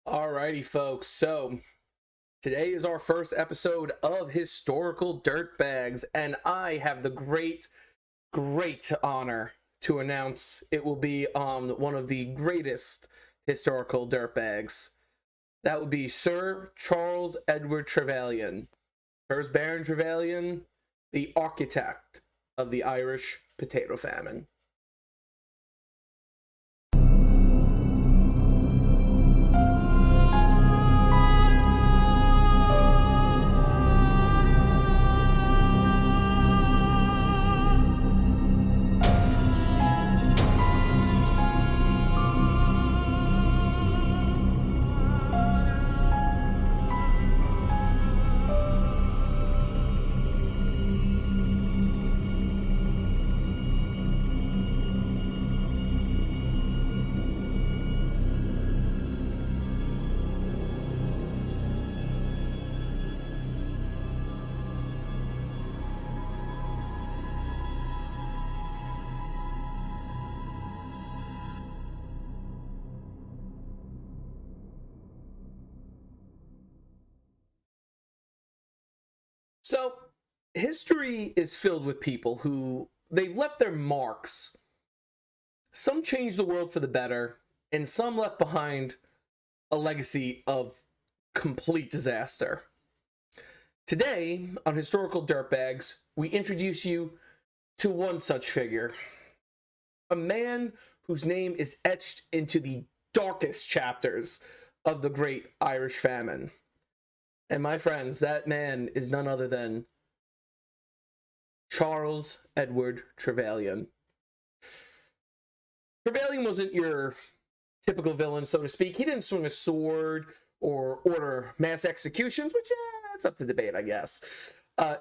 Alrighty, folks. So today is our first episode of Historical Dirtbags, and I have the great honor to announce it will be one of the greatest historical dirtbags. That would be Sir Charles Edward Trevelyan, first Baron Trevelyan, the architect of the Irish potato famine. So, history is filled with people who they've left their marks. Some changed the world for the better, and some left behind a legacy of complete disaster. Today, on Historical Dirtbags, we introduce you to one such figure. A man whose name is etched into the darkest chapters of the Great Irish Famine. And my friends, that man is none other than Charles Edward Trevelyan. Trevelyan wasn't your typical villain, so to speak. He didn't swing a sword or order mass executions, which, it's up to debate, I guess.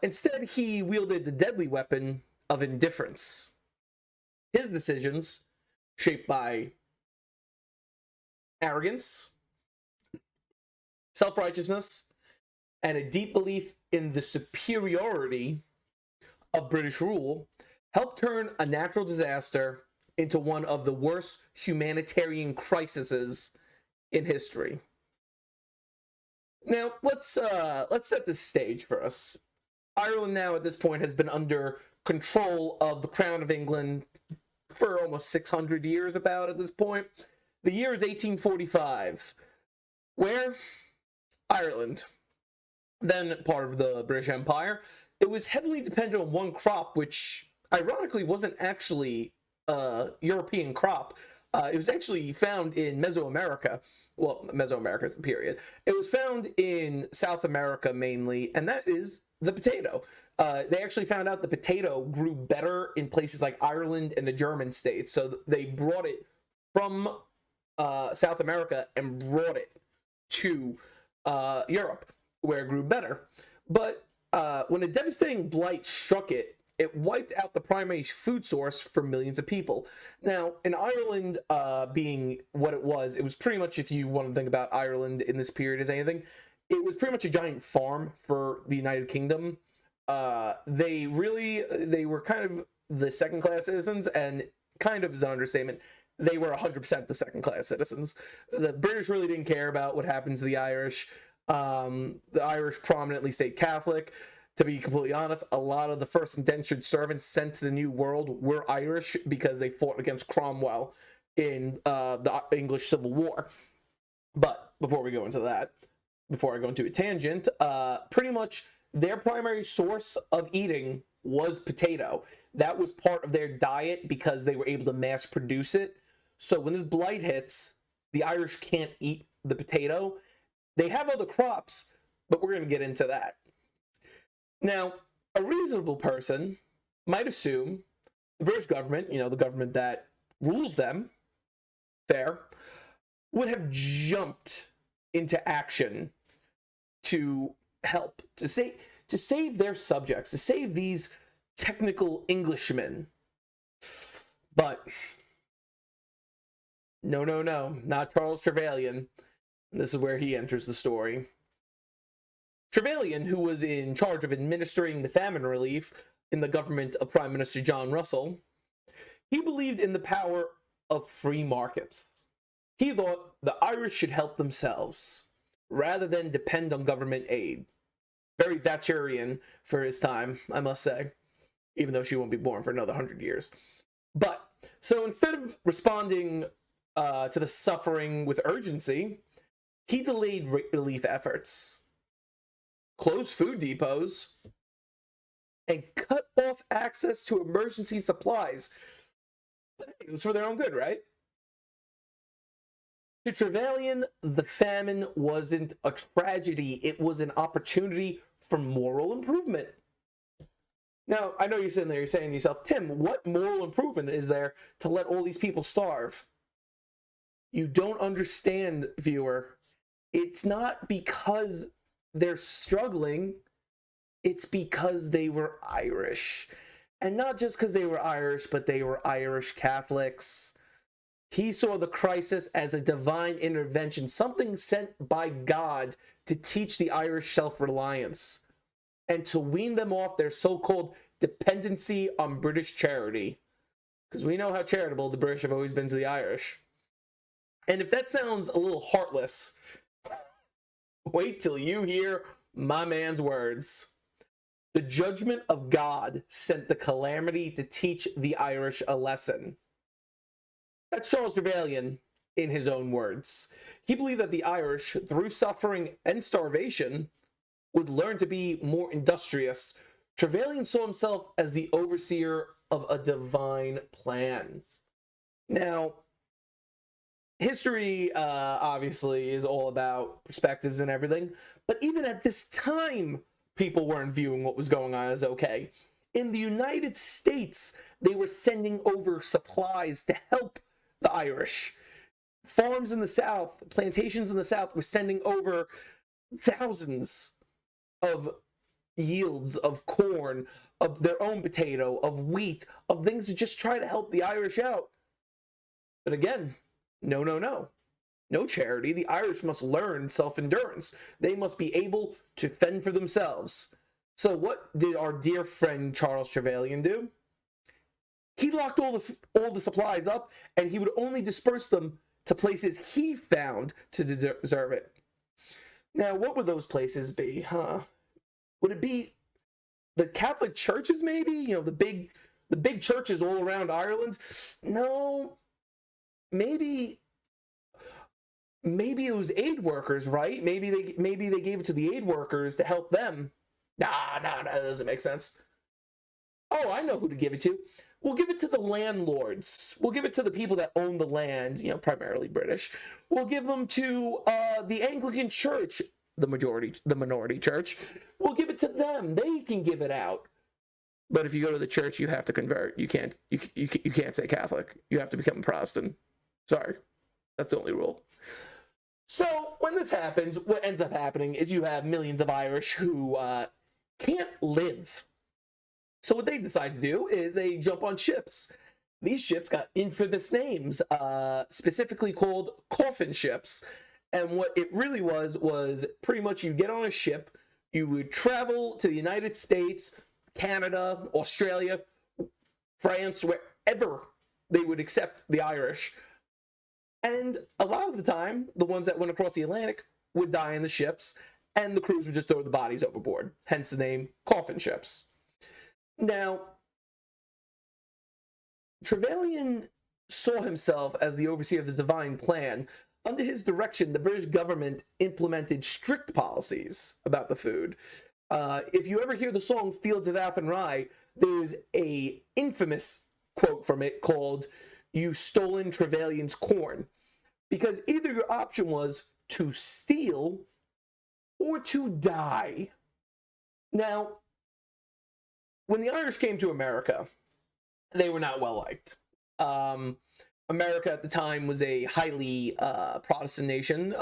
Instead, he wielded the deadly weapon of indifference. His decisions, shaped by arrogance, self-righteousness, and a deep belief in the superiority of British rule, helped turn a natural disaster into one of the worst humanitarian crises in history. Now, let's set the stage for us. Ireland now at this point has been under control of the Crown of England for almost 600 years about at this point. The year is 1845. Where? Ireland. Then part of the British Empire. It was heavily dependent on one crop, which ironically wasn't actually a European crop. It was actually found in Mesoamerica. Well, Mesoamerica is the period. It was found in South America mainly, and that is the potato. They actually found out the potato grew better in places like Ireland and the German states, so they brought it from South America and brought it to Europe, where it grew better. But when a devastating blight struck it, it wiped out the primary food source for millions of people. Now, in Ireland being what it was pretty much, if you want to think about Ireland in this period as anything, it was pretty much a giant farm for the United Kingdom. They were kind of the second-class citizens, and kind of as an understatement, they were 100% the second-class citizens. The British really didn't care about what happens to the Irish. The Irish prominently stayed Catholic. To be completely honest, a lot of the first indentured servants sent to the New World were Irish because they fought against Cromwell in the English Civil War. But before we go into that, before I go into a tangent, pretty much their primary source of eating was potato. That was part of their diet because they were able to mass produce it. So when this blight hits, the Irish can't eat the potato. They have other crops, but we're going to get into that. Now, a reasonable person might assume the British government, the government that rules them, fair, would have jumped into action to help, to save their subjects, to save these technical Englishmen. But no, not Charles Trevelyan. This is where he enters the story. Trevelyan, who was in charge of administering the famine relief in the government of Prime Minister John Russell, he believed in the power of free markets. He thought the Irish should help themselves rather than depend on government aid. Very Thatcherian for his time, I must say, even though she won't be born for another 100 years. But, so instead of responding to the suffering with urgency, he delayed relief efforts, closed food depots, and cut off access to emergency supplies. But it was for their own good, right? To Trevelyan, the famine wasn't a tragedy. It was an opportunity for moral improvement. Now, I know you're sitting there, you're saying to yourself, Tim, what moral improvement is there to let all these people starve? You don't understand, viewer. It's not because they're struggling. It's because they were Irish. And not just because they were Irish, but they were Irish Catholics. He saw the crisis as a divine intervention, something sent by God to teach the Irish self-reliance and to wean them off their so-called dependency on British charity. Because we know how charitable the British have always been to the Irish. And if that sounds a little heartless, wait till you hear my man's words. The judgment of God sent the calamity to teach the Irish a lesson. That's Charles Trevelyan in his own words. He believed that the Irish, through suffering and starvation, would learn to be more industrious. Trevelyan saw himself as the overseer of a divine plan. Now, history obviously is all about perspectives and everything, but even at this time, people weren't viewing what was going on as okay. In the United States, they were sending over supplies to help the Irish. Farms in the South, plantations in the South were sending over thousands of yields of corn, of their own potato, of wheat, of things to just try to help the Irish out. But again, no. No charity. The Irish must learn self-endurance. They must be able to fend for themselves. So what did our dear friend Charles Trevelyan do? He locked all the supplies up, and he would only disperse them to places he found to deserve it. Now, what would those places be, huh? Would it be the Catholic churches, maybe? You know, the big churches all around Ireland? No. Maybe it was aid workers, right? Maybe they gave it to the aid workers to help them. Nah, that doesn't make sense. Oh, I know who to give it to. We'll give it to the landlords. We'll give it to the people that own the land, you know, primarily British. We'll give them to the Anglican Church, the minority church. We'll give it to them. They can give it out. But if you go to the church, you have to convert. You can't say Catholic. You have to become a Protestant. Sorry. That's the only rule. So when this happens, what ends up happening is you have millions of Irish who can't live. So what they decide to do is they jump on ships. These ships got infamous names, specifically called coffin ships. And what it really was pretty much you get on a ship, you would travel to the United States, Canada, Australia, France, wherever they would accept the Irish. And a lot of the time, the ones that went across the Atlantic would die in the ships, and the crews would just throw the bodies overboard. Hence the name coffin ships. Now, Trevelyan saw himself as the overseer of the divine plan. Under his direction, the British government implemented strict policies about the food. If you ever hear the song Fields of Athenry, there's a infamous quote from it called, "You've stolen Trevelyan's corn." Because either your option was to steal or to die. Now, when the Irish came to America, they were not well liked. America at the time was a highly Protestant nation.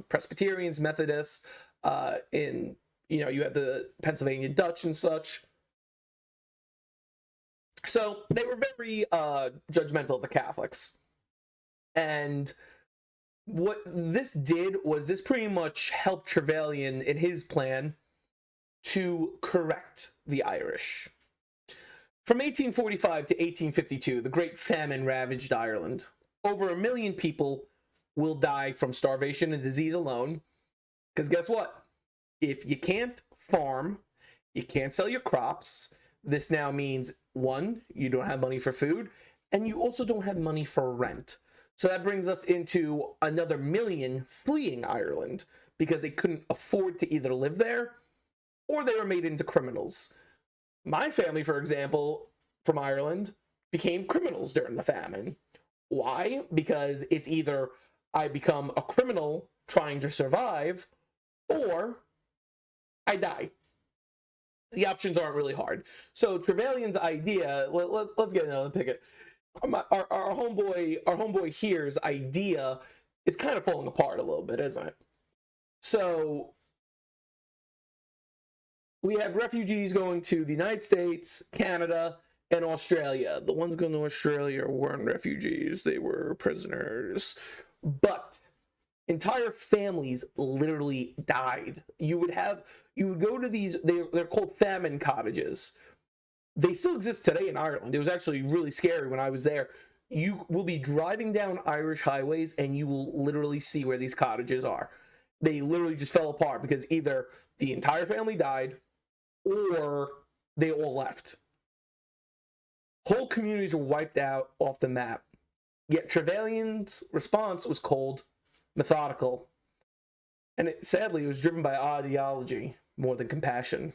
Presbyterians, Methodists. You had the Pennsylvania Dutch and such. So they were very judgmental of the Catholics. And what this did was this pretty much helped Trevelyan in his plan to correct the Irish. From 1845 to 1852, the Great Famine ravaged Ireland. Over 1 million people will die from starvation and disease alone. Because guess what? If you can't farm, you can't sell your crops. This now means, one, you don't have money for food, and you also don't have money for rent. So that brings us into another million fleeing Ireland because they couldn't afford to either live there or they were made into criminals. My family, for example, from Ireland, became criminals during the famine. Why? Because it's either I become a criminal trying to survive, or I die. The options aren't really hard. So Trevelyan's idea, let's get another pick it. Our homeboy here's idea, it's kind of falling apart a little bit, isn't it? So we have refugees going to the United States, Canada, and Australia. The ones going to Australia weren't refugees, they were prisoners. But entire families literally died. You would go to these, they're called famine cottages. They still exist today in Ireland. It was actually really scary when I was there. You will be driving down Irish highways and you will literally see where these cottages are. They literally just fell apart because either the entire family died or they all left. Whole communities were wiped out off the map. Yet Trevelyan's response was cold, methodical, and sadly it was driven by ideology more than compassion.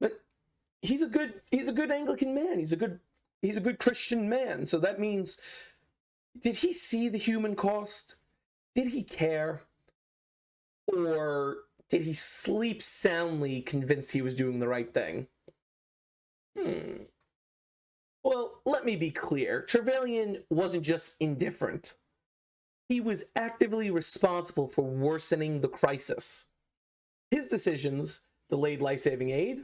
But he's a good Anglican man. He's a good Christian man. So that means, did he see the human cost? Did he care? Or did he sleep soundly, convinced he was doing the right thing? Well, let me be clear. Trevelyan wasn't just indifferent. He was actively responsible for worsening the crisis. His decisions delayed life-saving aid,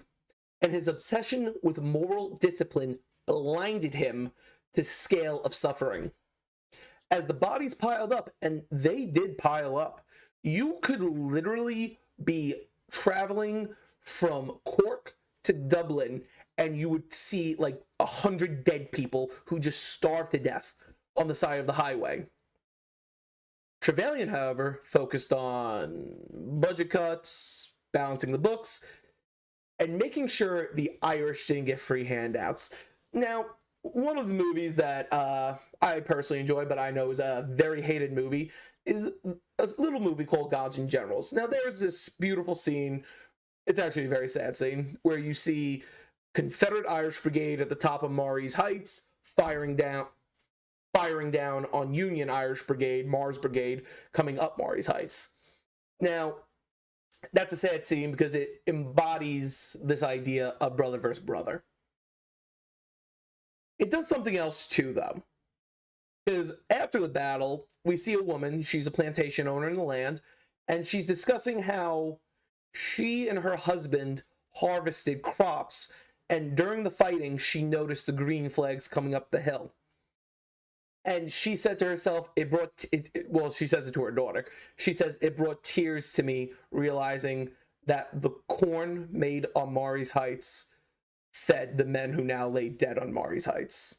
and his obsession with moral discipline blinded him to the scale of suffering. As the bodies piled up, and they did pile up, you could literally be traveling from Cork to Dublin, and you would see like 100 dead people who just starved to death on the side of the highway. Trevelyan, however, focused on budget cuts, balancing the books, and making sure the Irish didn't get free handouts. Now, one of the movies that I personally enjoy, but I know is a very hated movie, is a little movie called Gods and Generals. Now, there's this beautiful scene, it's actually a very sad scene, where you see Confederate Irish Brigade at the top of Maury's Heights firing down on Union Irish Brigade, Mars Brigade, coming up Maury's Heights. Now, that's a sad scene because it embodies this idea of brother versus brother. It does something else too, though. Because after the battle, we see a woman, she's a plantation owner in the land, and she's discussing how she and her husband harvested crops, and during the fighting, she noticed the green flags coming up the hill. And she said to herself, she says it to her daughter. She says, it brought tears to me, realizing that the corn made on Maury's Heights fed the men who now lay dead on Maury's Heights.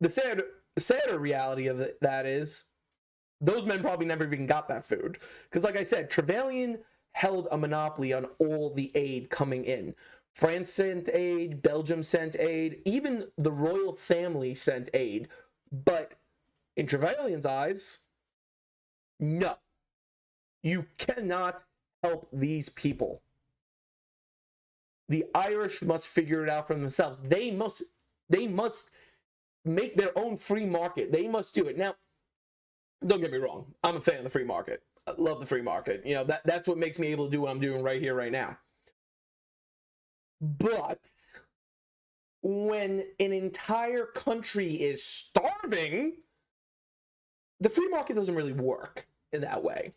The sadder reality of that is, those men probably never even got that food. Because like I said, Trevelyan held a monopoly on all the aid coming in. France sent aid, Belgium sent aid, even the royal family sent aid. But in Trevelyan's eyes, no. You cannot help these people. The Irish must figure it out for themselves. They must make their own free market. They must do it. Now, don't get me wrong. I'm a fan of the free market. I love the free market. You know, that's what makes me able to do what I'm doing right here, right now. But when an entire country is starving, the free market doesn't really work in that way.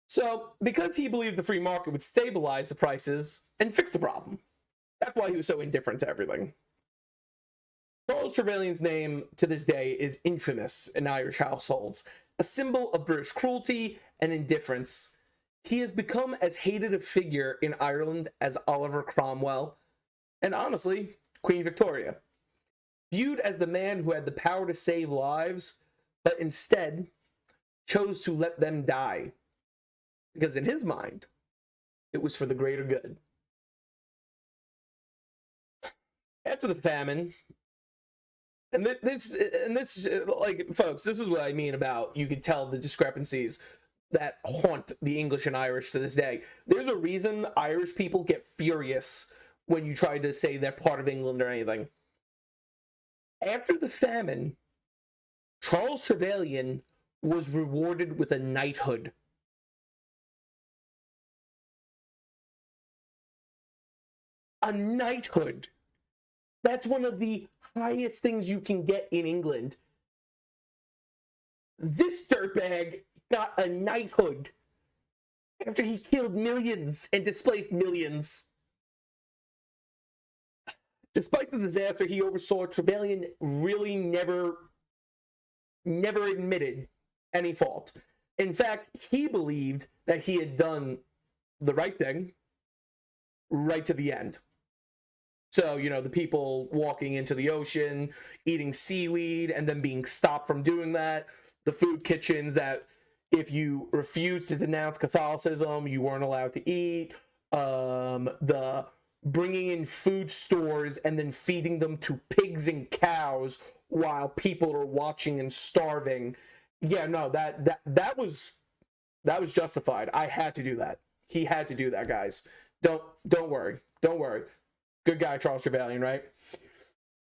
So, because he believed the free market would stabilize the prices and fix the problem, that's why he was so indifferent to everything. Charles Trevelyan's name to this day is infamous in Irish households, a symbol of British cruelty and indifference. He has become as hated a figure in Ireland as Oliver Cromwell, and honestly, Queen Victoria. viewed as the man who had the power to save lives, but instead chose to let them die. Because in his mind, it was for the greater good. After the famine, and this, like, folks, this is what I mean about you can tell the discrepancies that haunt the English and Irish to this day. There's a reason Irish people get furious when you try to say they're part of England or anything. After the famine, Charles Trevelyan was rewarded with a knighthood. A knighthood. That's one of the highest things you can get in England. This dirtbag got a knighthood after he killed millions and displaced millions. Despite the disaster he oversaw, Trevelyan really never admitted any fault. In fact, he believed that he had done the right thing right to the end. So, you know, the people walking into the ocean, eating seaweed, and then being stopped from doing that. The food kitchens that if you refused to denounce Catholicism, you weren't allowed to eat. The bringing in food stores and then feeding them to pigs and cows while people are watching and starving. Yeah, no, that was justified. I had to do that. He had to do that, guys. Don't worry. Don't worry. Good guy, Charles Trevelyan, right?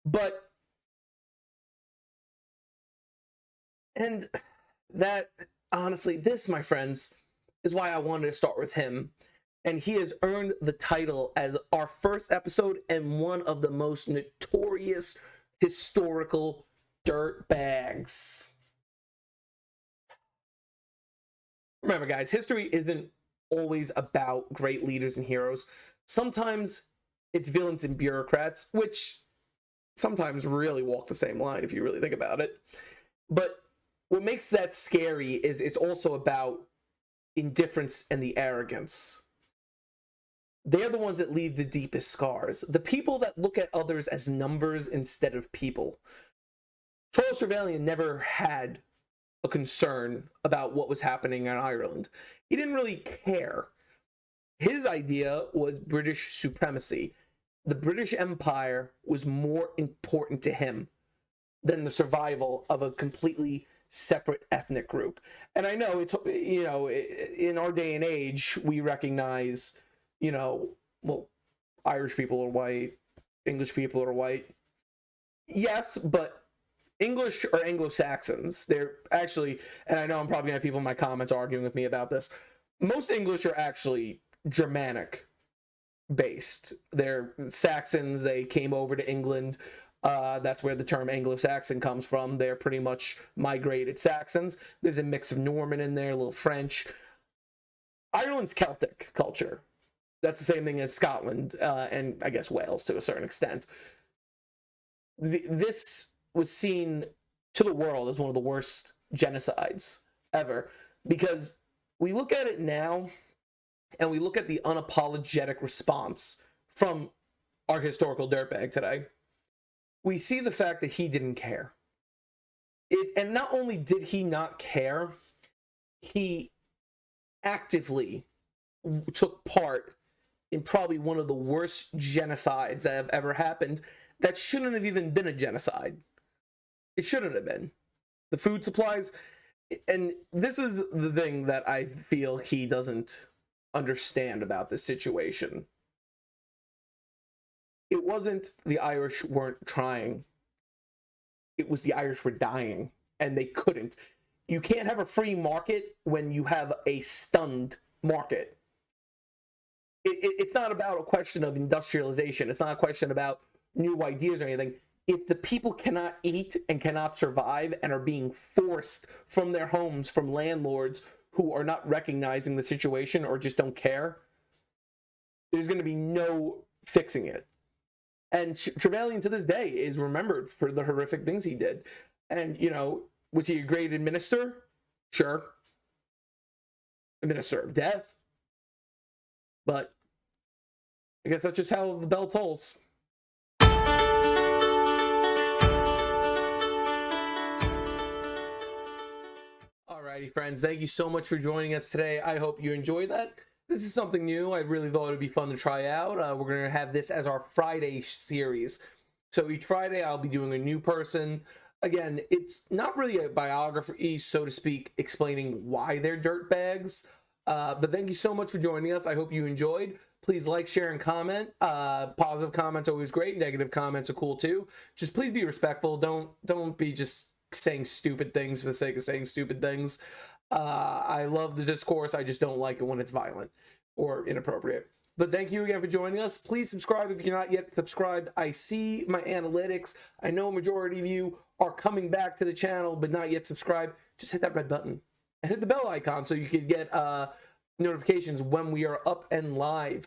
But, and that, honestly, this, my friends, is why I wanted to start with him. And he has earned the title as our first episode and one of the most notorious historical dirtbags. Remember, guys, history isn't always about great leaders and heroes. Sometimes it's villains and bureaucrats, which sometimes really walk the same line if you really think about it. But what makes that scary is it's also about indifference and the arrogance. They're the ones that leave the deepest scars. The people that look at others as numbers instead of people. Charles Trevelyan never had a concern about what was happening in Ireland. He didn't really care. His idea was British supremacy. The British Empire was more important to him than the survival of a completely separate ethnic group. And I know it's, you know, in our day and age, we recognize, you know, well, Irish people are white, English people are white. Yes, but English are Anglo-Saxons. They're actually, and I know I'm probably going to have people in my comments arguing with me about this, most English are actually Germanic based. They're Saxons. They came over to England. That's where the term Anglo-Saxon comes from. They're pretty much migrated Saxons. There's a mix of Norman in there, a little French. Ireland's Celtic culture. That's the same thing as Scotland and I guess Wales to a certain extent. This was seen to the world as one of the worst genocides ever, because we look at it now and we look at the unapologetic response from our historical dirtbag today. We see the fact that he didn't care. And not only did he not care, he actively took part in probably one of the worst genocides that have ever happened that shouldn't have even been a genocide. It shouldn't have been. The food supplies, and this is the thing that I feel he doesn't understand about this situation. It wasn't the Irish weren't trying. It was the Irish were dying, and they couldn't. You can't have a free market when you have a stunned market. It's not about a question of industrialization. It's not a question about new ideas or anything. If the people cannot eat and cannot survive and are being forced from their homes from landlords who are not recognizing the situation or just don't care, there's going to be no fixing it. And Trevelyan to this day is remembered for the horrific things he did. And, you know, was he a great administrator? Sure. A minister of death. But I guess that's just how the bell tolls. Alrighty, friends, thank you so much for joining us today. I hope you enjoyed that. This is something new. I really thought it'd be fun to try out. We're going to have this as our Friday series. So each Friday, I'll be doing a new person. Again, it's not really a biography, so to speak, explaining why they're dirtbags. But thank you so much for joining us. I hope you enjoyed. Please like, share, and comment. Positive comments are always great. Negative comments are cool too. Just please be respectful. Don't be just saying stupid things for the sake of saying stupid things. I love the discourse. I just don't like it when it's violent or inappropriate. But thank you again for joining us. Please subscribe if you're not yet subscribed. I see my analytics. I know a majority of you are coming back to the channel but not yet subscribed. Just hit that red button and hit the bell icon so you can get notifications when we are up and live.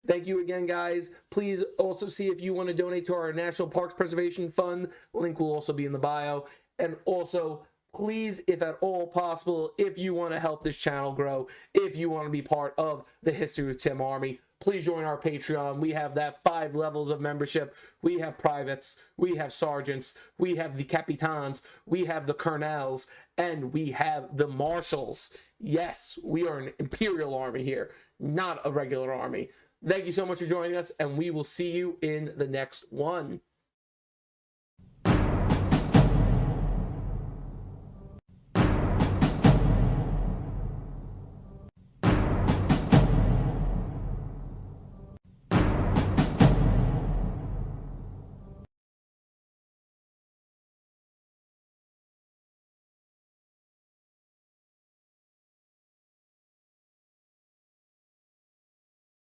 Thank you again, guys. Please also see if you want to donate to our National Parks Preservation Fund. Link will also be in the bio. And also, please, if at all possible, if you want to help this channel grow, if you want to be part of the History with Tim Army, please join our Patreon. We have that 5 levels of membership. We have privates, we have sergeants, we have the capitans, we have the colonels, and we have the marshals. Yes, we are an imperial army here, not a regular army. Thank you so much for joining us, and we will see you in the next one.